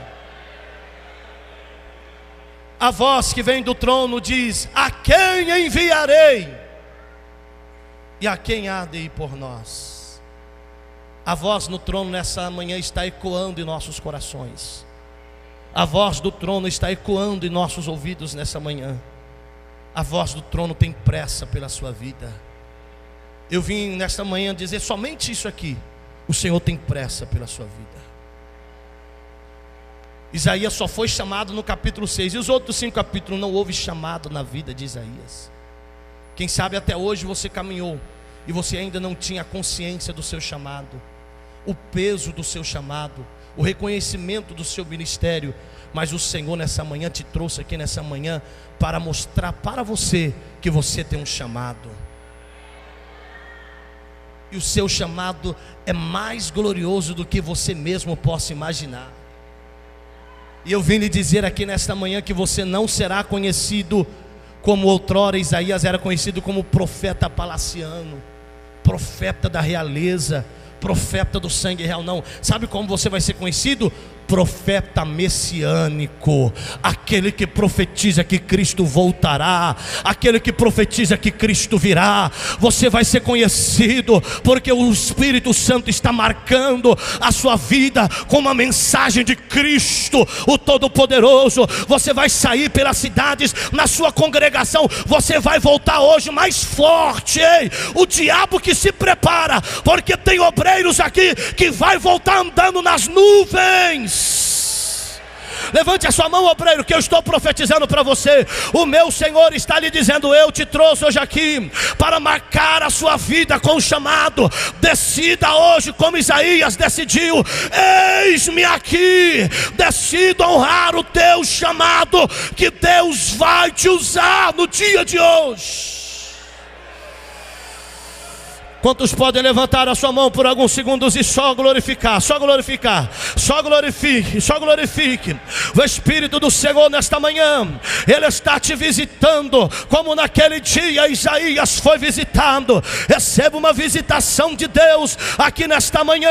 A voz que vem do trono diz: a quem enviarei? E a quem há de ir por nós? A voz no trono nessa manhã está ecoando em nossos corações. A voz do trono está ecoando em nossos ouvidos nessa manhã. A voz do trono tem pressa pela sua vida. Eu vim nesta manhã dizer somente isso aqui: o Senhor tem pressa pela sua vida. Isaías só foi chamado no capítulo 6, e os outros 5 capítulos não houve chamado na vida de Isaías. Quem sabe até hoje você caminhou e você ainda não tinha consciência do seu chamado, o peso do seu chamado, o reconhecimento do seu ministério. Mas o Senhor nessa manhã te trouxe aqui nessa manhã para mostrar para você que você tem um chamado. E o seu chamado é mais glorioso do que você mesmo possa imaginar. E eu vim lhe dizer aqui nesta manhã que você não será conhecido como outrora Isaías era conhecido, como profeta palaciano, profeta da realeza, profeta do sangue real. Não, sabe como você vai ser conhecido? Profeta messiânico, aquele que profetiza que Cristo voltará, aquele que profetiza que Cristo virá. Você vai ser conhecido porque o Espírito Santo está marcando a sua vida com uma mensagem de Cristo, o Todo-Poderoso. Você vai sair pelas cidades, na sua congregação, você vai voltar hoje mais forte. Ei, o diabo que se prepara, porque tem obreiros aqui que vai voltar andando nas nuvens. Levante a sua mão, obreiro, que eu estou profetizando para você. O meu Senhor está lhe dizendo: eu te trouxe hoje aqui para marcar a sua vida com o chamado. Decida hoje como Isaías decidiu: eis-me aqui. Decida honrar o teu chamado, que Deus vai te usar no dia de hoje. Quantos podem levantar a sua mão por alguns segundos e só glorificar, só glorificar, só glorifique, só glorifique. O Espírito do Senhor nesta manhã, Ele está te visitando, como naquele dia Isaías foi visitado. Receba uma visitação de Deus aqui nesta manhã.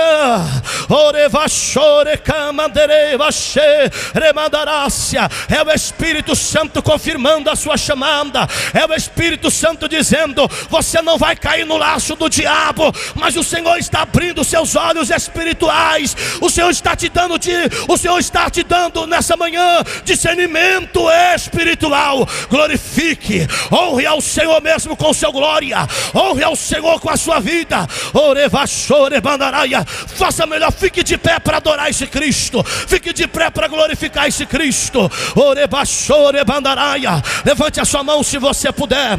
É o Espírito Santo confirmando a sua chamada. É o Espírito Santo dizendo: você não vai cair no laço do diabo, mas o Senhor está abrindo seus olhos espirituais. O Senhor está te dando nessa manhã discernimento espiritual. Glorifique, honre ao Senhor mesmo com sua glória, honre ao Senhor com a sua vida. Faça melhor, fique de pé para adorar esse Cristo, fique de pé para glorificar esse Cristo. Levante a sua mão se você puder,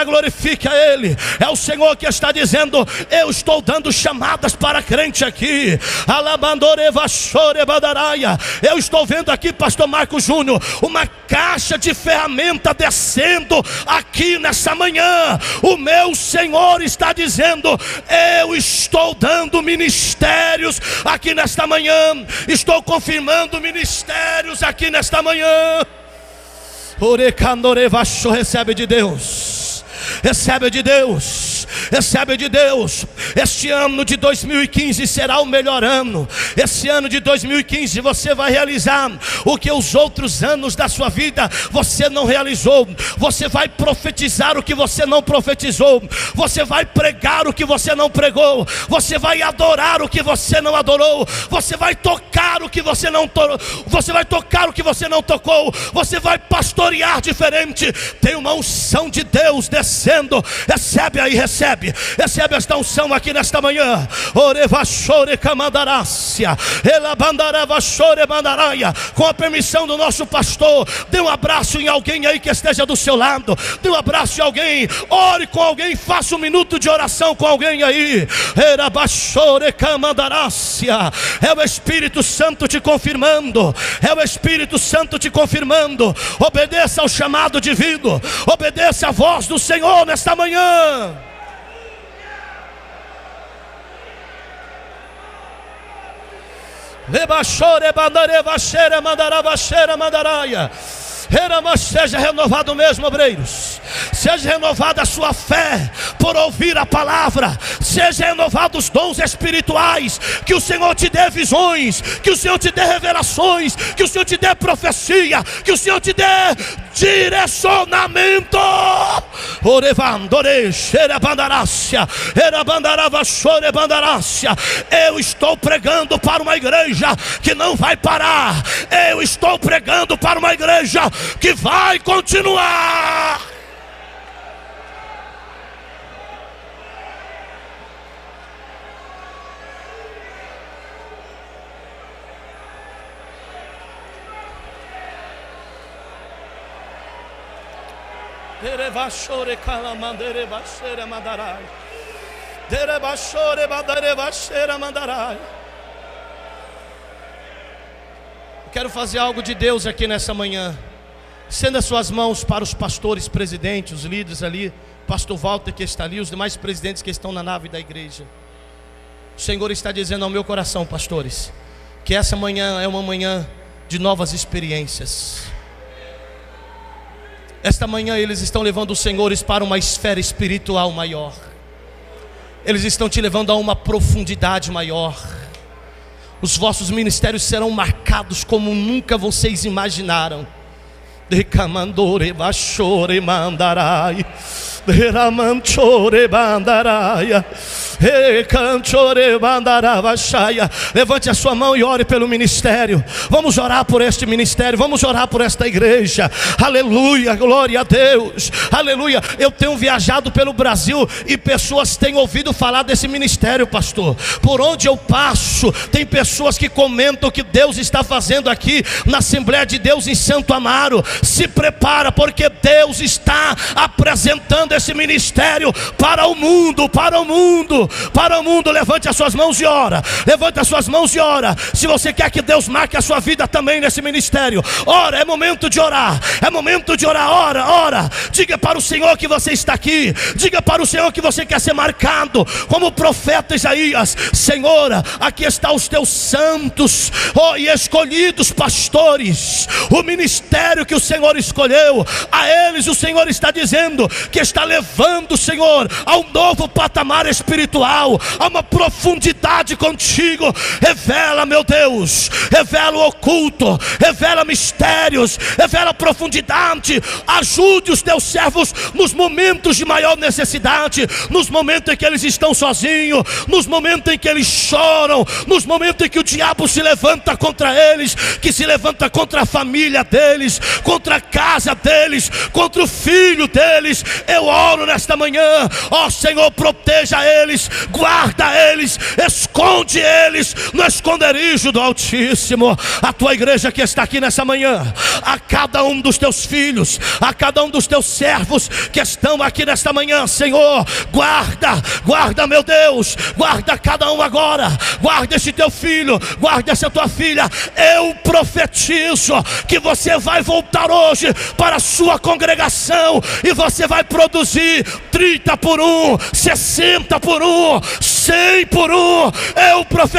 glorifique a Ele. É o Senhor que está dizendo: eu estou dando chamadas para crente aqui. Eu estou vendo aqui, pastor Marcos Júnior, uma caixa de ferramenta descendo aqui nessa manhã. O meu Senhor está dizendo: eu estou dando ministérios aqui nesta manhã, estou confirmando ministérios aqui nesta manhã. Recebe de Deus, recebe de Deus, recebe de Deus. Este ano de 2015 será o melhor ano. Esse ano de 2015 você vai realizar o que os outros anos da sua vida você não realizou. Você vai profetizar o que você não profetizou. Você vai pregar o que você não pregou. Você vai adorar o que você não adorou. Você vai tocar o que você não você vai tocar o que você não tocou. Você vai pastorear diferente. Tem uma unção de Deus descendo. Recebe aí, recebe esta unção aqui nesta manhã. Com a permissão do nosso pastor, dê um abraço em alguém aí que esteja do seu lado. Dê um abraço em alguém, ore com alguém, faça um minuto de oração com alguém aí. É o Espírito Santo te confirmando. É o Espírito Santo te confirmando. Obedeça ao chamado divino, obedeça a voz do Senhor nesta manhã. Seja renovado mesmo, obreiros. Seja renovada a sua fé por ouvir a palavra. Seja renovado os dons espirituais. Que o Senhor te dê visões, que o Senhor te dê revelações, que o Senhor te dê profecia, que o Senhor te dê direcionamento. Eu estou pregando para uma igreja que não vai parar. Eu estou pregando para uma igreja que vai continuar. Eu quero fazer algo de Deus aqui nessa manhã. Estenda suas mãos para os pastores, presidentes, os líderes ali, pastor Walter que está ali, os demais presidentes que estão na nave da igreja. O Senhor está dizendo ao meu coração, pastores, que essa manhã é uma manhã de novas experiências. Esta manhã eles estão levando os senhores para uma esfera espiritual maior. Eles estão te levando a uma profundidade maior. Os vossos ministérios serão marcados como nunca vocês imaginaram. Decamandore bachore mandarai, deramanchore bandaraia, recanchore bandaravachaya. Levante a sua mão e ore pelo ministério. Vamos orar por este ministério, vamos orar por esta igreja. Aleluia, glória a Deus. Aleluia. Eu tenho viajado pelo Brasil e pessoas têm ouvido falar desse ministério, pastor. Por onde eu passo, tem pessoas que comentam o que Deus está fazendo aqui na Assembleia de Deus em Santo Amaro. Se prepara, porque Deus está apresentando esse ministério para o mundo, para o mundo, para o mundo. Levante as suas mãos e ora. Levante as suas mãos e ora. Se você quer que Deus marque a sua vida também nesse ministério, ora, é momento de orar. É momento de orar, ora, ora. Diga para o Senhor que você está aqui. Diga para o Senhor que você quer ser marcado como o profeta Isaías. Senhor, aqui está os teus santos, oh, e escolhidos pastores. O ministério que o Senhor escolheu, a eles o Senhor está dizendo que está levando, Senhor, a um novo patamar espiritual, a uma profundidade contigo. Revela, meu Deus, revela o oculto, revela mistérios, revela profundidade. Ajude os teus servos nos momentos de maior necessidade, nos momentos em que eles estão sozinhos, nos momentos em que eles choram, nos momentos em que o diabo se levanta contra eles, que se levanta contra a família deles, contra a casa deles, contra o filho deles. Eu oro nesta manhã, ó Senhor, proteja eles, guarda eles, esconde eles no esconderijo do Altíssimo. A tua igreja que está aqui nessa manhã, a cada um dos teus filhos, a cada um dos teus servos que estão aqui nesta manhã, Senhor, guarda, guarda, meu Deus, guarda cada um agora, guarda esse teu filho, guarda essa tua filha. Eu profetizo que você vai voltar hoje para a sua congregação e você vai produzir 30 por 1, 60 por 1, 100 por 1. Eu profetizo